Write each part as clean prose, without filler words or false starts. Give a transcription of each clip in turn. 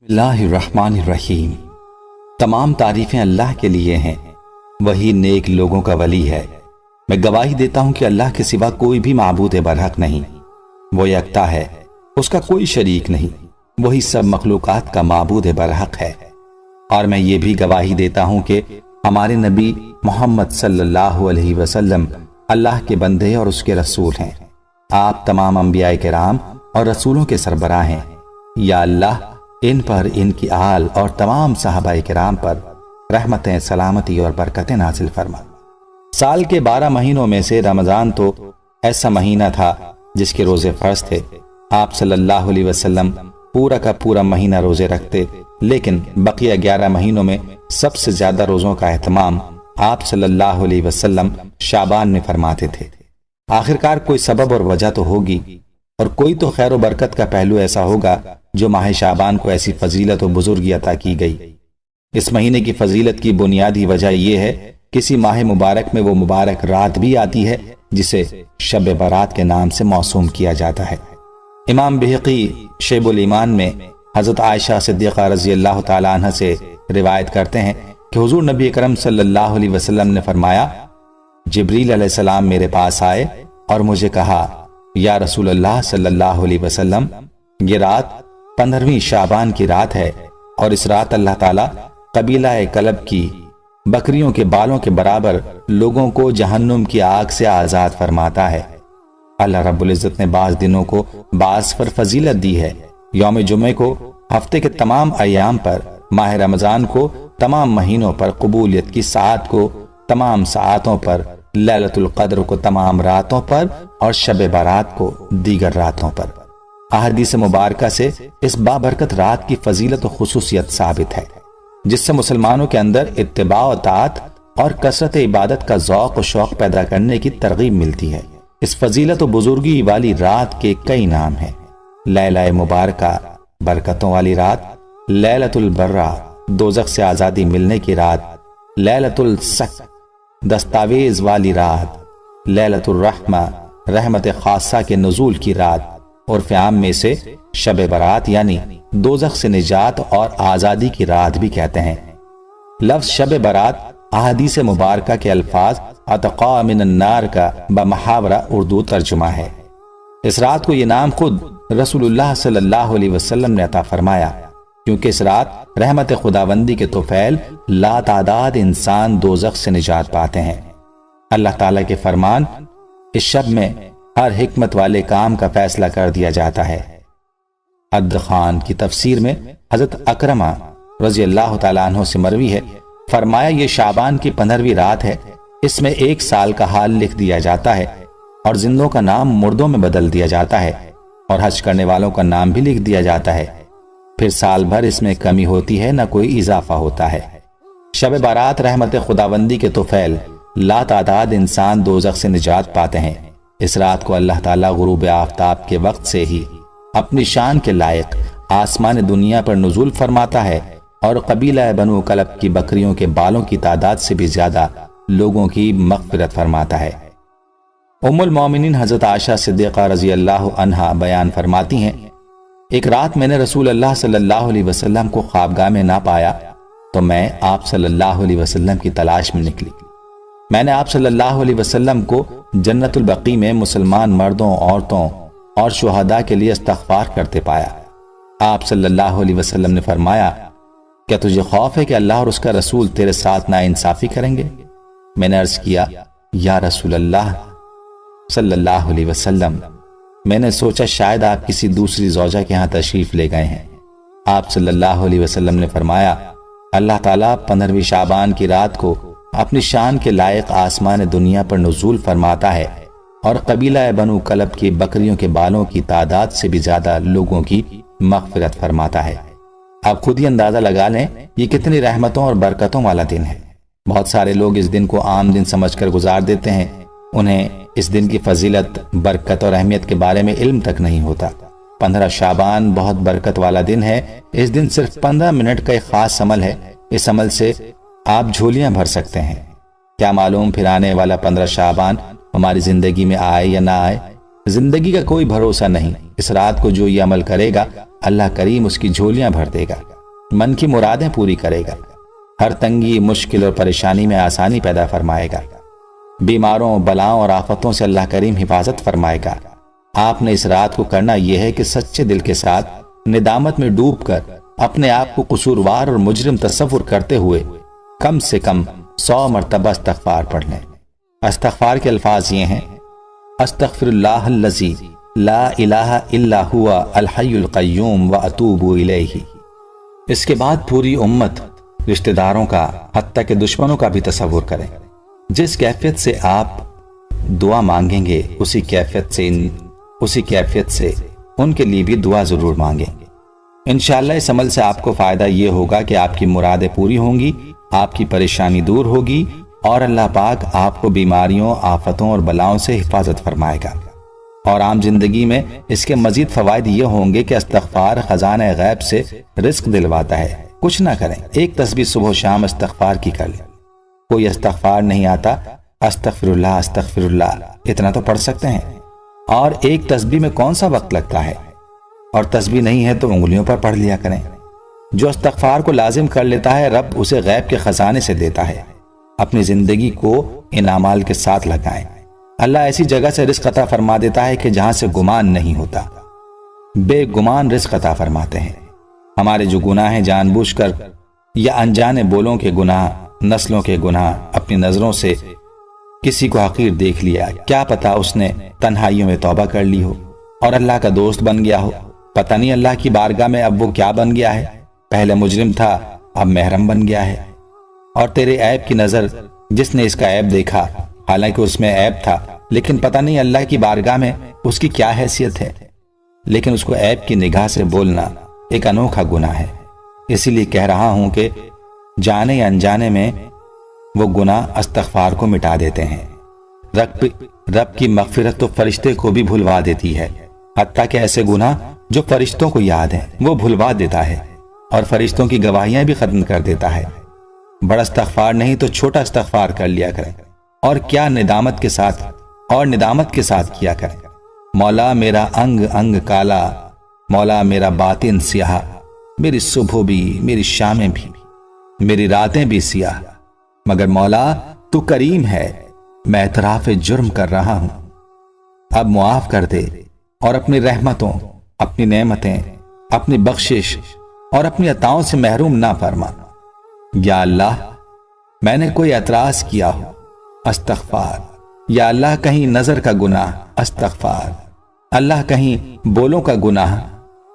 اللہ الرحمن الرحیم۔ تمام تعریفیں اللہ کے لیے ہیں، وہی نیک لوگوں کا ولی ہے۔ میں گواہی دیتا ہوں کہ اللہ کے سوا کوئی بھی معبود برحق نہیں، وہ یکتا ہے، اس کا کوئی شریک نہیں، وہی سب مخلوقات کا معبود برحق ہے۔ اور میں یہ بھی گواہی دیتا ہوں کہ ہمارے نبی محمد صلی اللہ علیہ وسلم اللہ کے بندے اور اس کے رسول ہیں۔ آپ تمام انبیاء کرام اور رسولوں کے سربراہ ہیں۔ یا اللہ ان پر، ان کی آل اور تمام صحابہ کرام پر رحمتیں، سلامتی اور برکتیں نازل فرما۔ سال کے 12 مہینوں میں سے رمضان تو ایسا مہینہ تھا جس کے روزے فرض تھے۔ آپ صلی اللہ علیہ وسلم پورا کا پورا مہینہ روزے رکھتے، لیکن بقیہ 11 مہینوں میں سب سے زیادہ روزوں کا اہتمام آپ صلی اللہ علیہ وسلم شعبان میں فرماتے تھے۔ آخرکار کوئی سبب اور وجہ تو ہوگی، اور کوئی تو خیر و برکت کا پہلو ایسا ہوگا جو ماہ شعبان کو ایسی فضیلت و بزرگی عطا کی گئی۔ اس مہینے کی فضیلت کی بنیادی وجہ یہ ہے کہ کسی ماہ مبارک میں وہ مبارک رات بھی آتی ہے جسے شب برات کے نام سے موسوم کیا جاتا ہے۔ امام بہقی شعب الایمان میں حضرت عائشہ صدیقہ رضی اللہ تعالی عنہ سے روایت کرتے ہیں کہ حضور نبی اکرم صلی اللہ علیہ وسلم نے فرمایا، جبریل علیہ السلام میرے پاس آئے اور مجھے کہا، یا رسول اللہ صلی اللہ علیہ وسلم، یہ رات 15ویں شعبان کی رات ہے، اور اس رات اللہ تعالیٰ قبیلہ کلب کی بکریوں کے بالوں کے برابر لوگوں کو جہنم کی آگ سے آزاد فرماتا ہے۔ اللہ رب العزت نے بعض دنوں کو بعض پر فضیلت دی ہے۔ یوم جمعے کو ہفتے کے تمام ایام پر، ماہ رمضان کو تمام مہینوں پر، قبولیت کی ساعت کو تمام ساعتوں پر، لیلۃ القدر کو تمام راتوں پر، اور شب برات کو دیگر راتوں پر۔ احادیث مبارکہ سے اس بابرکت رات کی فضیلت و خصوصیت ثابت ہے، جس سے مسلمانوں کے اندر اتباع و اطاعت اور کثرت عبادت کا ذوق و شوق پیدا کرنے کی ترغیب ملتی ہے۔ اس فضیلت و بزرگی والی رات کے کئی نام ہیں: لیلہ مبارکہ، برکتوں والی رات، لیلۃ البرہ، دوزخ سے آزادی ملنے کی رات، لیلۃ السک، دستاویز والی رات، لیلۃ الرحمہ، رحمت خاصہ کے نزول کی رات، اور عام میں سے شب برات یعنی دوزخ سے نجات اور آزادی کی رات بھی کہتے ہیں۔ لفظ شب برات احادیث مبارکہ کے الفاظ اتقاء من النار کا بمحاورہ اردو ترجمہ ہے۔ اس رات کو یہ نام خود رسول اللہ صلی اللہ علیہ وسلم نے عطا فرمایا، کیونکہ اس رات رحمت خداوندی کے طفیل لا تعداد انسان دوزخ سے نجات پاتے ہیں۔ اللہ تعالیٰ کے فرمان، اس شب میں ہر حکمت والے کام کا فیصلہ کر دیا جاتا ہے۔ الدخان کی تفسیر میں حضرت اکرمہ رضی اللہ تعالیٰ عنہ سے مروی ہے، فرمایا یہ شعبان کی 15ویں رات ہے، اس میں 1 سال کا حال لکھ دیا جاتا ہے، اور زندوں کا نام مردوں میں بدل دیا جاتا ہے، اور حج کرنے والوں کا نام بھی لکھ دیا جاتا ہے۔ پھر سال بھر اس میں کمی ہوتی ہے، نہ کوئی اضافہ ہوتا ہے۔ شب برات رحمت خداوندی کے طفیل لا تعداد انسان دوزخ سے نجات پاتے ہیں۔ اس رات کو اللہ تعالیٰ غروب آفتاب کے وقت سے ہی اپنی شان کے لائق آسمان دنیا پر نزول فرماتا ہے، اور قبیلہ بنو کلب کی بکریوں کے بالوں کی تعداد سے بھی زیادہ لوگوں کی مغفرت فرماتا ہے۔ ام المومنین حضرت عائشہ صدیقہ رضی اللہ عنہا بیان فرماتی ہیں، ایک رات میں نے رسول اللہ صلی اللہ علیہ وسلم کو خوابگاہ میں نہ پایا، تو میں آپ صلی اللہ علیہ وسلم کی تلاش میں نکلی۔ میں نے آپ صلی اللہ علیہ وسلم کو جنت البقیع میں مسلمان مردوں، عورتوں اور شہداء کے لیے استغفار کرتے پایا۔ آپ صلی اللہ علیہ وسلم نے فرمایا، کیا تجھے خوف ہے کہ اللہ اور اس کا رسول تیرے ساتھ ناانصافی کریں گے؟ میں نے عرض کیا، یا رسول اللہ صلی اللہ علیہ وسلم، میں نے سوچا شاید آپ کسی دوسری زوجہ کے ہاں تشریف لے گئے ہیں۔ آپ صلی اللہ علیہ وسلم نے فرمایا، اللہ تعالیٰ 15ویں شعبان کی رات کو اپنی شان کے لائق آسمان دنیا پر نزول فرماتا ہے، اور قبیلہ بنو کلب کی بکریوں کے بالوں کی تعداد سے بھی زیادہ لوگوں کی مغفرت فرماتا ہے۔ آپ خود ہی اندازہ لگا لیں یہ کتنی رحمتوں اور برکتوں والا دن ہے۔ بہت سارے لوگ اس دن کو عام دن سمجھ کر گزار دیتے ہیں، انہیں اس دن کی فضیلت، برکت اور اہمیت کے بارے میں علم تک نہیں ہوتا۔ 15 شعبان بہت برکت والا دن ہے۔ اس دن صرف 15 منٹ کا ایک خاص عمل ہے، اس عمل سے آپ جھولیاں بھر سکتے ہیں۔ کیا معلوم پھر آنے والا 15 شعبان ہماری زندگی میں آئے یا نہ آئے، زندگی کا کوئی بھروسہ نہیں۔ اس رات کو جو یہ عمل کرے گا اللہ کریم اس کی جھولیاں بھر دے گا، من کی مرادیں پوری کرے گا، ہر تنگی، مشکل اور پریشانی میں آسانی پیدا فرمائے گا، بیماروں، بلاؤں اور آفتوں سے اللہ کریم حفاظت فرمائے گا۔ آپ نے اس رات کو کرنا یہ ہے کہ سچے دل کے ساتھ ندامت میں ڈوب کر اپنے آپ کو قصوروار اور مجرم تصور کرتے ہوئے کم سے کم 100 مرتبہ استغفار پڑھ لیں۔ استغفار کے الفاظ یہ ہیں: استغفر اللہ الذی لا الہ الا ہوا الحی القیوم واتوب الیہ۔ اس کے بعد پوری امت، رشتہ داروں کا، حتیٰ کہ دشمنوں کا بھی تصور کریں۔ جس کیفیت سے آپ دعا مانگیں گے اسی کیفیت سے ان کے لیے بھی دعا ضرور مانگیں گے۔ انشاءاللہ اس عمل سے آپ کو فائدہ یہ ہوگا کہ آپ کی مرادیں پوری ہوں گی، آپ کی پریشانی دور ہوگی اور اللہ پاک آپ کو بیماریوں، آفتوں اور بلاؤں سے حفاظت فرمائے گا۔ اور عام زندگی میں اس کے مزید فوائد یہ ہوں گے کہ استغفار خزانہ غیب سے رزق دلواتا ہے۔ کچھ نہ کریں، ایک تسبیح صبح و شام استغفار کی کر لیں۔ کوئی استغفار نہیں آتا، استغفر اللہ اتنا تو پڑھ سکتے ہیں، اور ایک تسبیح میں کون سا وقت لگتا ہے؟ اور تسبیح نہیں ہے تو انگلیوں پر پڑھ لیا کریں۔ جو استغفار کو لازم کر لیتا ہے رب اسے غیب کے خزانے سے دیتا ہے۔ اپنی زندگی کو ان اعمال کے ساتھ لگائیں، اللہ ایسی جگہ سے رزق عطا فرما دیتا ہے کہ جہاں سے گمان نہیں ہوتا، بے گمان رزق عطا فرماتے ہیں۔ ہمارے جو گناہ ہیں، جان بوجھ کر یا انجانے بولوں کے گناہ، نسلوں کے گناہ، اپنی نظروں سے کسی کو حقیر دیکھ لیا، کیا پتا اس نے تنہائیوں میں توبہ کر لی ہو اور اللہ کا دوست بن گیا ہو، پتہ نہیں اللہ کی بارگاہ میں اب وہ کیا بن گیا ہے، پہلے مجرم تھا اب محرم بن گیا ہے۔ اور تیرے عیب کی نظر، جس نے اس کا عیب دیکھا حالانکہ اس میں عیب تھا، لیکن پتہ نہیں اللہ کی بارگاہ میں اس کی کیا حیثیت ہے، لیکن اس کو عیب کی نگاہ سے بولنا ایک انوکھا گناہ ہے۔ اسی لیے کہہ رہا ہوں کہ جانے یا انجانے میں وہ گناہ استغفار کو مٹا دیتے ہیں۔ رب کی مغفرت تو فرشتے کو بھی بھلوا دیتی ہے، حتیٰ کہ ایسے گناہ جو فرشتوں کو یاد ہیں وہ بھلوا دیتا ہے اور فرشتوں کی گواہیاں بھی ختم کر دیتا ہے۔ بڑا استغفار نہیں تو چھوٹا استغفار کر لیا کریں، اور کیا ندامت کے ساتھ کیا کریں۔ مولا میرا انگ انگ کالا، مولا میرا باطن سیاہ، میری صبح بھی، میری شامیں بھی، میری راتیں بھی سیاہ، مگر مولا تو کریم ہے، میں اعتراف جرم کر رہا ہوں، اب معاف کر دے اور اپنی رحمتوں، اپنی نعمتیں، اپنی بخشش اور اپنی عطاؤں سے محروم نہ فرما۔ یا اللہ میں نے کوئی اعتراض کیا ہو، استغفار۔ یا اللہ کہیں نظر کا گناہ، استغفار۔ اللہ کہیں بولوں کا گناہ،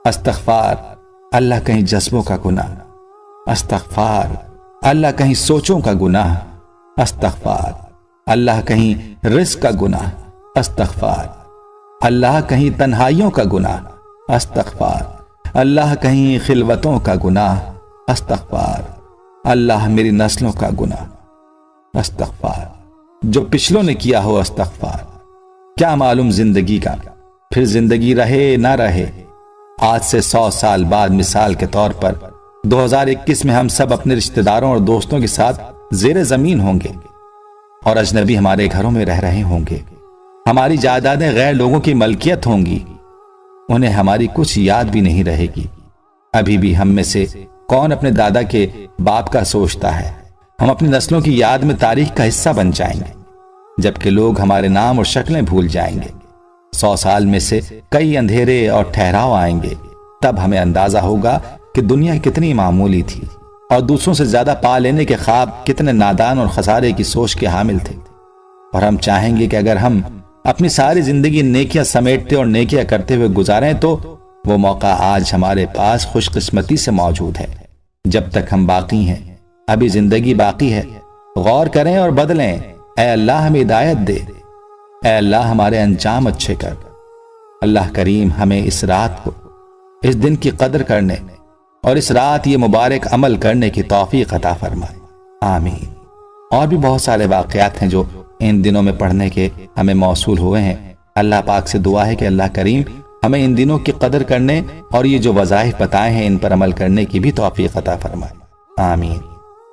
استغفار۔ اللہ کہیں جذبوں کا گناہ، استغفار۔ اللہ کہیں سوچوں کا گناہ، استغفار۔ اللہ کہیں رزق کا گناہ، استغفار۔ اللہ کہیں تنہائیوں کا گناہ، استغفار۔ اللہ کہیں خلوتوں کا گناہ، استغفار۔ اللہ میری نسلوں کا گناہ، استغفار۔ جو پچھلوں نے کیا ہو، استغفار۔ کیا معلوم زندگی کا، پھر زندگی رہے نہ رہے۔ آج سے 100 سال بعد مثال کے طور پر 2021 میں ہم سب اپنے رشتہ داروں اور دوستوں کے ساتھ زیر زمین ہوں گے، اور اجنبی ہمارے گھروں میں رہ رہے ہوں گے۔ ہماری جائیدادیں غیر لوگوں کی ملکیت ہوں گی، انہیں ہماری کچھ یاد بھی نہیں رہے گی۔ ابھی بھی ہم میں سے کون اپنے دادا کے باپ کا سوچتا ہے؟ ہم اپنی نسلوں کی یاد میں تاریخ کا حصہ بن جائیں گے، جبکہ لوگ ہمارے نام اور شکلیں بھول جائیں گے۔ 100 سال میں سے کئی اندھیرے اور ٹھہراؤ آئیں گے، تب ہمیں اندازہ ہوگا کہ دنیا کتنی معمولی تھی اور دوسروں سے زیادہ پا لینے کے خواب کتنے نادان اور خسارے کی سوچ کے حامل تھے۔ اور ہم چاہیں گے کہ اگر ہم اپنی ساری زندگی نیکیاں سمیٹتے اور نیکیاں کرتے ہوئے گزاریں تو وہ موقع آج ہمارے پاس خوش قسمتی سے موجود ہے۔ جب تک ہم باقی ہیں، ابھی زندگی باقی ہے، غور کریں اور بدلیں۔ اے اللہ ہمیں ہدایت دے، اے اللہ ہمارے انجام اچھے کر۔ اللہ کریم ہمیں اس رات کو، اس دن کی قدر کرنے اور اس رات یہ مبارک عمل کرنے کی توفیق عطا فرمائے، آمین۔ اور بھی بہت سارے واقعات ہیں جو ان دنوں میں پڑھنے کے ہمیں موصول ہوئے ہیں۔ اللہ پاک سے دعا ہے کہ اللہ کریم ہمیں ان دنوں کی قدر کرنے اور یہ جو وظائف بتائے ہیں ان پر عمل کرنے کی بھی توفیق عطا فرمائے، آمین۔